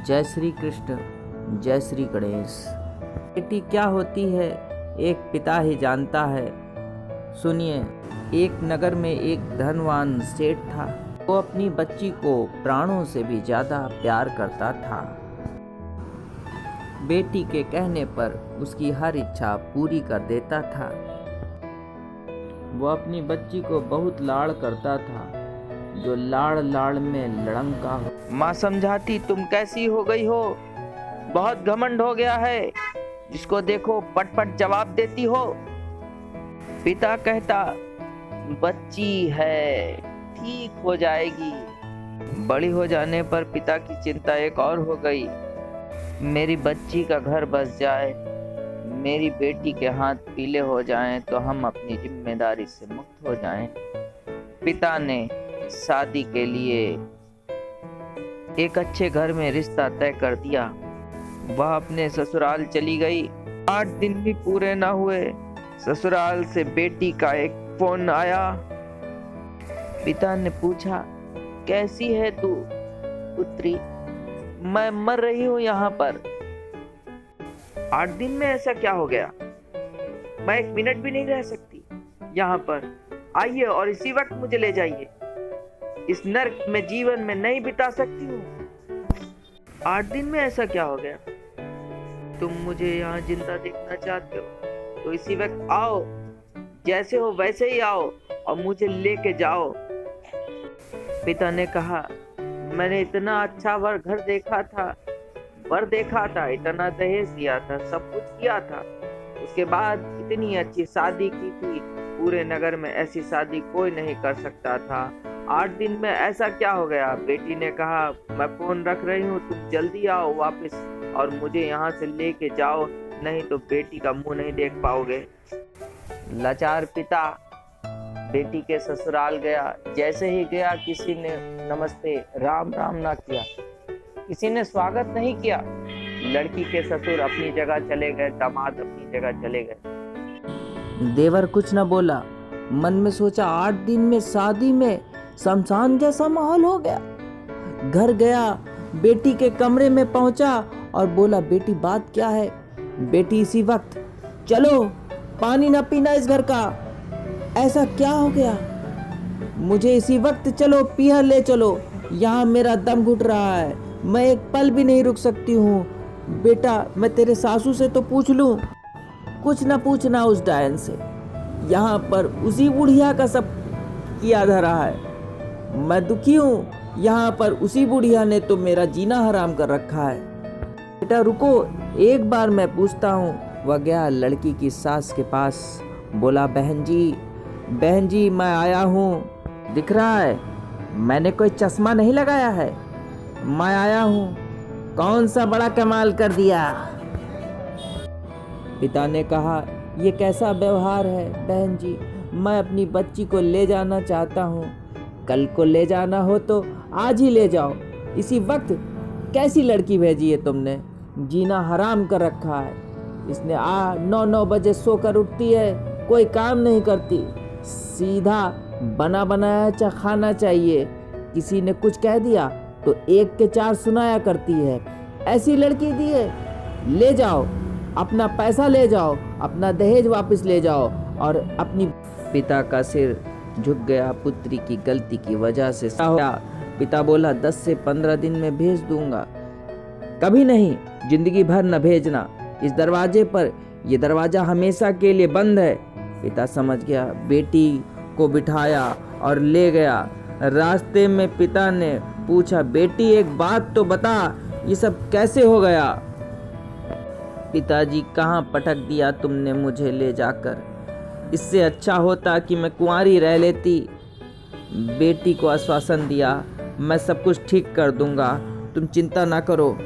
जय श्री कृष्ण, जय श्री गणेश। बेटी क्या होती है एक पिता ही जानता है। सुनिए, एक नगर में एक धनवान सेठ था। वो अपनी बच्ची को प्राणों से भी ज्यादा प्यार करता था। बेटी के कहने पर उसकी हर इच्छा पूरी कर देता था। वो अपनी बच्ची को बहुत लाड़ करता था, जो लाड़ लाड़ में लड़ंका हो। माँ समझाती, तुम कैसी हो गई हो, बहुत घमंड हो गया है, जिसको देखो पट पट जवाब देती हो। पिता कहता, बच्ची है, ठीक हो जाएगी। बड़ी हो जाने पर पिता की चिंता एक और हो गई, मेरी बच्ची का घर बस जाए, मेरी बेटी के हाथ पीले हो जाएं तो हम अपनी जिम्मेदारी से मुक्त हो जाएं। पिता ने शादी के लिए एक अच्छे घर में रिश्ता तय कर दिया। वह अपने ससुराल चली गई। 8 दिन भी पूरे न हुए, ससुराल से बेटी का एक फोन आया। पिता ने पूछा, कैसी है तू पुत्री? मैं मर रही हूँ यहाँ पर। 8 दिन में ऐसा क्या हो गया? मैं 1 मिनट भी नहीं रह सकती यहाँ पर। आइए और इसी वक्त मुझे ले जाइए। इस नर्क में जीवन में नहीं बिता सकती हूँ। 8 दिन में ऐसा क्या हो गया? तुम मुझे यहाँ जिंदा देखना चाहते हो तो इसी वक्त आओ, जैसे हो वैसे ही आओ और मुझे लेके जाओ। पिता ने कहा, मैंने इतना अच्छा घर देखा था, इतना दहेज दिया था, सब कुछ किया था, उसके बाद इतनी अच्छी शादी की थी, पूरे नगर में ऐसी शादी कोई नहीं कर सकता था। 8 दिन में ऐसा क्या हो गया? बेटी ने कहा, मैं फोन रख रही हूँ, तुम जल्दी आओ वापस और मुझे यहाँ से लेके जाओ, नहीं तो बेटी का मुंह नहीं देख पाओगे। लाचार पिता बेटी के ससुराल गया। जैसे ही गया, किसी ने नमस्ते राम राम ना किया, किसी ने स्वागत नहीं किया। लड़की के ससुर अपनी जगह चले गए, दामाद अपनी जगह चले गए। देवर कुछ न बोला। मन में सोचा, 8 दिन में शादी में शमशान जैसा माहौल हो गया। घर गया, बेटी के कमरे में पहुंचा और बोला, बेटी बात क्या है? बेटी इसी वक्त, चलो पानी ना पीना इस घर का। ऐसा क्या हो गया? मुझे इसी वक्त चलो, पीहर ले चलो, यहाँ मेरा दम घुट रहा है, मैं एक पल भी नहीं रुक सकती हूँ। बेटा, मैं तेरे सासू से तो पूछ लूँ। कुछ ना पूछना उस डायन से, यहाँ पर उसी बुढ़िया का सब किया धरा है। मैं दुखी हूँ, यहाँ पर उसी बुढ़िया ने तो मेरा जीना हराम कर रखा है। बेटा रुको, एक बार मैं पूछता हूँ। वह गया लड़की की सास के पास, बोला, बहन जी मैं आया हूँ, दिख रहा है मैंने कोई चश्मा नहीं लगाया है, मैं आया हूँ, कौन सा बड़ा कमाल कर दिया। पिता ने कहा, ये कैसा व्यवहार है बहन जी, मैं अपनी बच्ची को ले जाना चाहता हूँ, कल को ले जाना हो तो आज ही ले जाओ, इसी वक्त कैसी लड़की भेजी है तुमने, जीना हराम कर रखा है। इसने 9 बजे सोकर उठती है, कोई काम नहीं करती, सीधा बना बनाया खाना चाहिए, किसी ने कुछ कह दिया तो 1 के 4 सुनाया करती है। ऐसी लड़की दी है, ले जाओ, अपना पैसा ले जाओ, अपना दहेज वापस ले जाओ और अपनी। पिता का सिर झुक गया पुत्री की गलती की वजह से। पिता बोला, 10 से 15 दिन में भेज दूंगा, कभी नहीं, जिंदगी भर न भेजना। इस दरवाजे पर, यह दरवाजा हमेशा के लिए बंद है। पिता समझ गया, बेटी को बिठाया और ले गया। रास्ते में पिता ने पूछा, बेटी एक बात तो बता, ये सब कैसे हो गया? पिताजी, कहाँ पटक दिया तुमने मुझे ले जाकर, इससे अच्छा होता कि मैं कुंवारी रह लेती। बेटी को आश्वासन दिया, मैं सब कुछ ठीक कर दूंगा, तुम चिंता ना करो।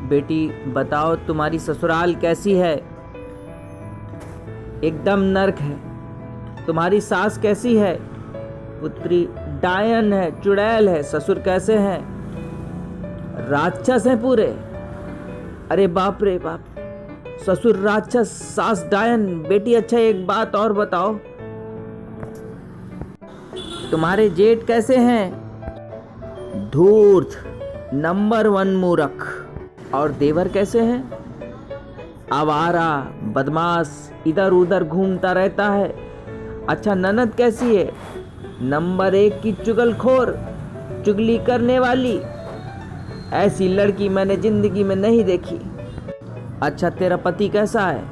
बेटी बताओ, तुम्हारी ससुराल कैसी है? एकदम नर्क है। तुम्हारी सास कैसी है? पुत्री डायन है, चुड़ैल है। ससुर कैसे हैं? राक्षस हैं पूरे। अरे बाप रे बाप, ससुर राक्षस, सास डायन। बेटी अच्छा एक बात और बताओ, तुम्हारे जेठ कैसे हैं? धूर्त, नंबर 1 मूर्ख। और देवर कैसे हैं? आवारा, बदमाश, इधर उधर घूमता रहता है। अच्छा, ननद कैसी है? नंबर 1 की चुगलखोर, चुगली करने वाली। ऐसी लड़की मैंने जिंदगी में नहीं देखी। अच्छा, तेरा पति कैसा है?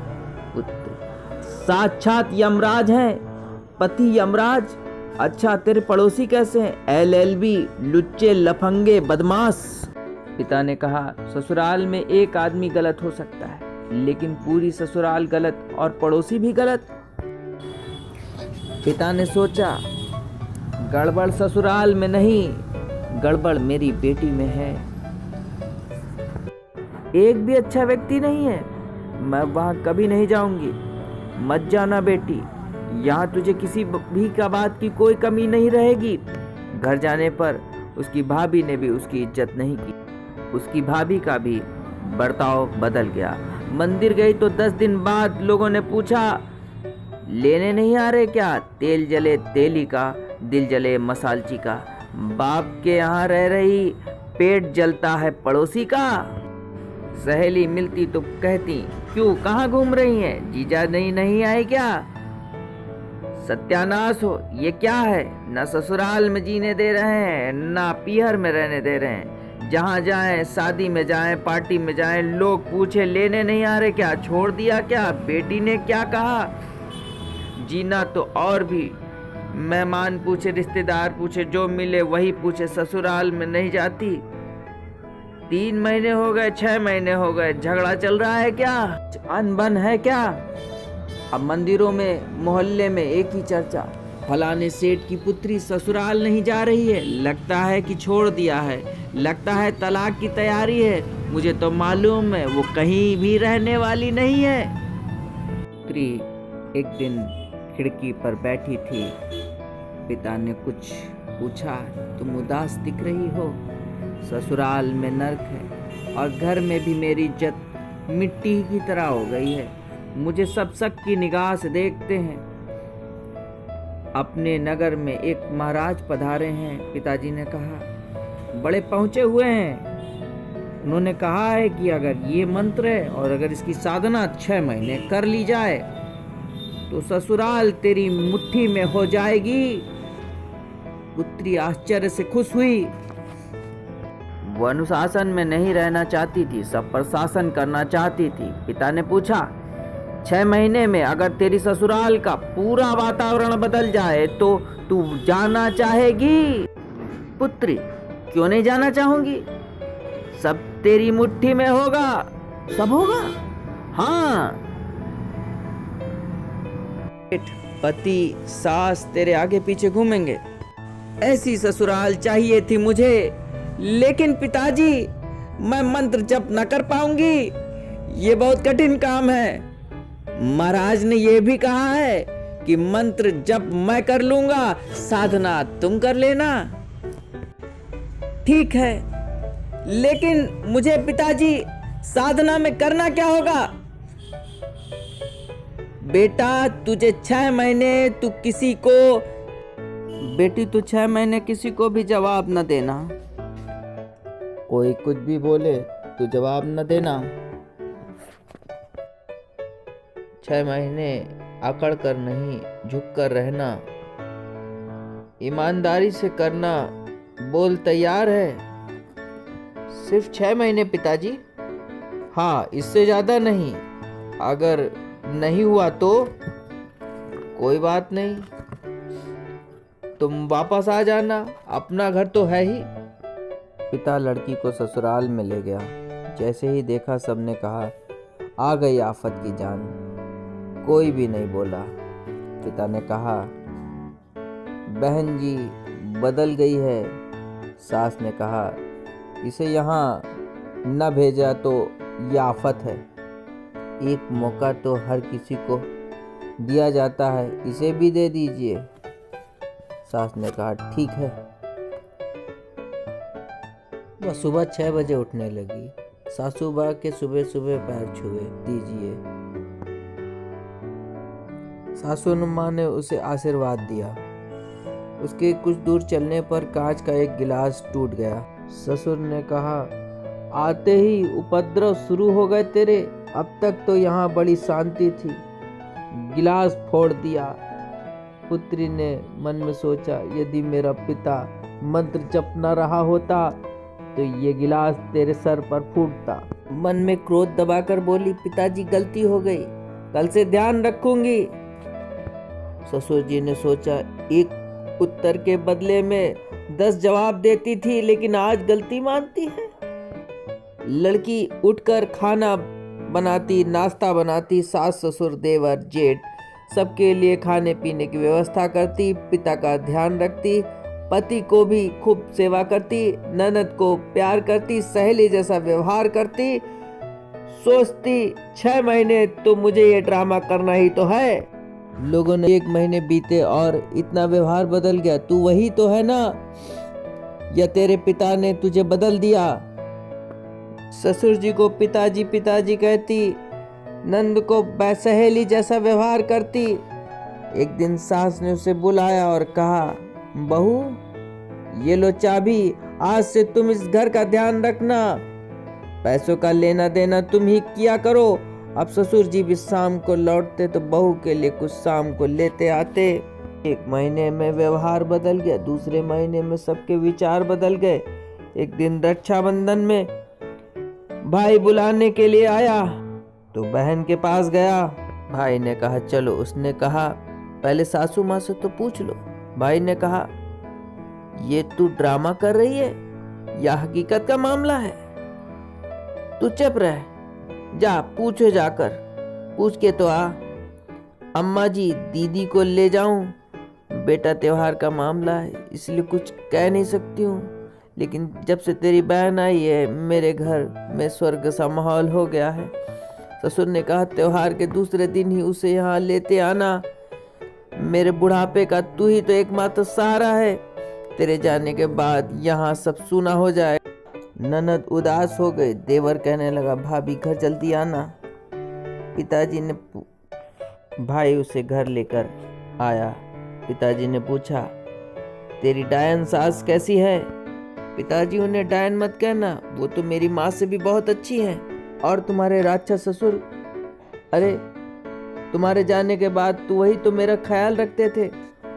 पुत्र, साक्षात यमराज हैं। पति यमराज। अच्छा, तेरे पड़ोसी कैसे हैं? LLB, लुच्चे, लफंगे, बदमाश। पिता ने कहा, ससुराल में एक आदमी गलत हो सकता है, लेकिन पूरी ससुराल गलत और पड़ोसी भी गलत। पिता ने सोचा, गड़बड़ ससुराल में नहीं, गड़बड़ मेरी बेटी में है। एक भी अच्छा व्यक्ति नहीं है, मैं वहां कभी नहीं जाऊंगी। मत जाना बेटी, यहाँ तुझे किसी भी का बात की कोई कमी नहीं रहेगी। घर जाने पर उसकी भाभी ने भी उसकी इज्जत नहीं की। उसकी भाभी का भी बर्ताव बदल गया। मंदिर गई तो 10 दिन बाद लोगों ने पूछा, लेने नहीं आ रहे क्या? तेल जले तेली का, दिल जले मसालची का। बाप के यहाँ रह रही, पेट जलता है पड़ोसी का। सहेली मिलती तो कहती, क्यों, कहाँ घूम रही हैं? जीजा नहीं आए क्या? सत्यानाश हो, ये क्या है? न ससुराल में जीने दे रहे हैं, ना पीहर में रहने दे रहे हैं। जहाँ जाएं, शादी में जाएं, पार्टी में जाएं, लोग पूछे, लेने नहीं आ रहे क्या? छोड़ दिया क्या? बेटी ने क्या कहा? जीना तो और भी, मेहमान पूछे, रिश्तेदार पूछे, जो मिले वही पूछे, ससुराल में नहीं जाती। 3 महीने हो गए, 6 महीने हो गए, झगड़ा चल रहा है क्या? अनबन है क्या? अब मंदिरों में, मोहल्ले में एक ही चर्चा, फलाने सेठ की पुत्री ससुराल नहीं जा रही है, लगता है कि छोड़ दिया है, लगता है तलाक की तैयारी है। मुझे तो मालूम है वो कहीं भी रहने वाली नहीं है। पुत्री एक दिन खिड़की पर बैठी थी। पिता ने कुछ पूछा, तुम उदास दिख रही हो। ससुराल में नर्क है और घर में भी मेरी इज्जत मिट्टी की तरह हो गई है। मुझे सब शक की निगाह से देखते हैं। अपने नगर में एक महाराज पधारे हैं। पिताजी ने कहा, बड़े पहुंचे हुए हैं। उन्होंने कहा है कि अगर ये मंत्र है और अगर इसकी साधना 6 महीने कर ली जाए तो ससुराल तेरी मुट्ठी में हो जाएगी। पुत्री आश्चर्य से खुश हुई। वो अनुशासन में नहीं रहना चाहती थी, सब पर शासन करना चाहती थी। पिता ने पूछा, 6 महीने में अगर तेरी ससुराल का पूरा वातावरण बदल जाए तो तू जाना चाहेगी? पुत्री, क्यों नहीं जाना चाहूंगी? सब तेरी मुट्ठी में होगा। सब होगा? हाँ। पति सास तेरे आगे पीछे घूमेंगे। ऐसी ससुराल चाहिए थी मुझे, लेकिन पिताजी मैं मंत्र जप न कर पाऊंगी, ये बहुत कठिन काम है। महाराज ने यह भी कहा है कि मंत्र जप मैं कर लूंगा, साधना तुम कर लेना। ठीक है, लेकिन मुझे पिताजी साधना में करना क्या होगा? बेटा तुझे 6 महीने तू किसी को, बेटी तू 6 महीने किसी को भी जवाब न देना। कोई कुछ भी बोले तू जवाब न देना। 6 महीने अकड़ कर नहीं, झुक कर रहना, ईमानदारी से करना। बोल तैयार है? सिर्फ 6 महीने पिताजी। हाँ, इससे ज्यादा नहीं। अगर नहीं हुआ तो कोई बात नहीं, तुम वापस आ जाना, अपना घर तो है ही। पिता लड़की को ससुराल में ले गया। जैसे ही देखा सबने कहा, आ गई आफत की जान। कोई भी नहीं बोला। पिता ने कहा, बहन जी बदल गई है। सास ने कहा, इसे यहाँ न भेजा तो ये आफत है। एक मौका तो हर किसी को दिया जाता है, इसे भी दे दीजिए। सास ने कहा, ठीक है। वह सुबह 6 बजे उठने लगी। सासू बा के सुबह सुबह पैर छुए दीजिए। सासू माँ ने उसे आशीर्वाद दिया। उसके कुछ दूर चलने पर कांच का एक गिलास टूट गया। ससुर ने कहा, आते ही उपद्रव शुरू हो गए तेरे। अब तक तो यहाँ बड़ी शांति थी, गिलास फोड़ दिया। पुत्री ने मन में सोचा, यदि मेरा पिता मंत्र जप न रहा होता तो ये गिलास तेरे सर पर फूटता। मन में क्रोध दबाकर बोली, पिताजी गलती हो गई, कल से ध्यान रखूंगी। ससुर जी ने सोचा, एक उत्तर के बदले में 10 जवाब देती थी, लेकिन आज गलती मानती है। लड़की उठकर खाना बनाती, नाश्ता बनाती, सास ससुर देवर जेठ सबके लिए खाने पीने की व्यवस्था करती, पिता का ध्यान रखती, पति को भी खूब सेवा करती, ननद को प्यार करती, सहेली जैसा व्यवहार करती। सोचती 6 महीने तो मुझे ये ड्रामा करना ही तो है। लोगों ने 1 महीने बीते और इतना व्यवहार बदल गया। तू वही तो है ना, या तेरे पिता ने तुझे बदल दिया? ससुर जी को पिताजी पिताजी कहती, नंद को सहेली जैसा व्यवहार करती। एक दिन सास ने उसे बुलाया और कहा, बहू ये लो चाबी, आज से तुम इस घर का ध्यान रखना, पैसों का लेना देना तुम ही किया करो। अब ससुर जी भी शाम को लौटते तो बहू के लिए कुछ शाम को लेते आते। 1 महीने में व्यवहार बदल गया, दूसरे महीने में सबके विचार बदल गए। एक दिन रक्षाबंधन में भाई बुलाने के लिए आया तो बहन के पास गया। भाई ने कहा चलो, उसने कहा पहले सासू माँ से तो पूछ लो। भाई ने कहा, ये तू ड्रामा कर रही है या हकीकत का मामला है? तू चुप रह, जा पूछो, जाकर पूछ के तो आ। अम्मा जी दीदी को ले जाऊं? बेटा त्योहार का मामला है इसलिए कुछ कह नहीं सकती हूँ, लेकिन जब से तेरी बहन आई है मेरे घर में स्वर्ग सा माहौल हो गया है। ससुर ने कहा, त्योहार के दूसरे दिन ही उसे यहाँ लेते आना। मेरे बुढ़ापे का तू ही तो एकमात्र सहारा है, तेरे जाने के बाद यहाँ सब सूना हो जाए। ननद उदास हो गई। देवर कहने लगा, भाभी घर जल्दी आना। पिताजी ने भाई उसे घर लेकर आया। पिताजी ने पूछा, तेरी डायन सास कैसी है? पिताजी, उन्हें डायन मत कहना, वो तो मेरी माँ से भी बहुत अच्छी है। और तुम्हारे राक्षस ससुर, अरे तुम्हारे जाने के बाद तो वही तो मेरा ख्याल रखते थे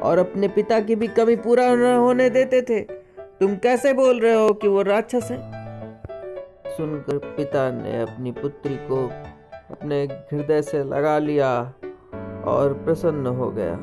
और अपने पिता की भी कभी पूरा न होने देते थे। तुम कैसे बोल रहे हो कि वो राक्षस है? सुनकर पिता ने अपनी पुत्री को अपने हृदय से लगा लिया और प्रसन्न हो गया।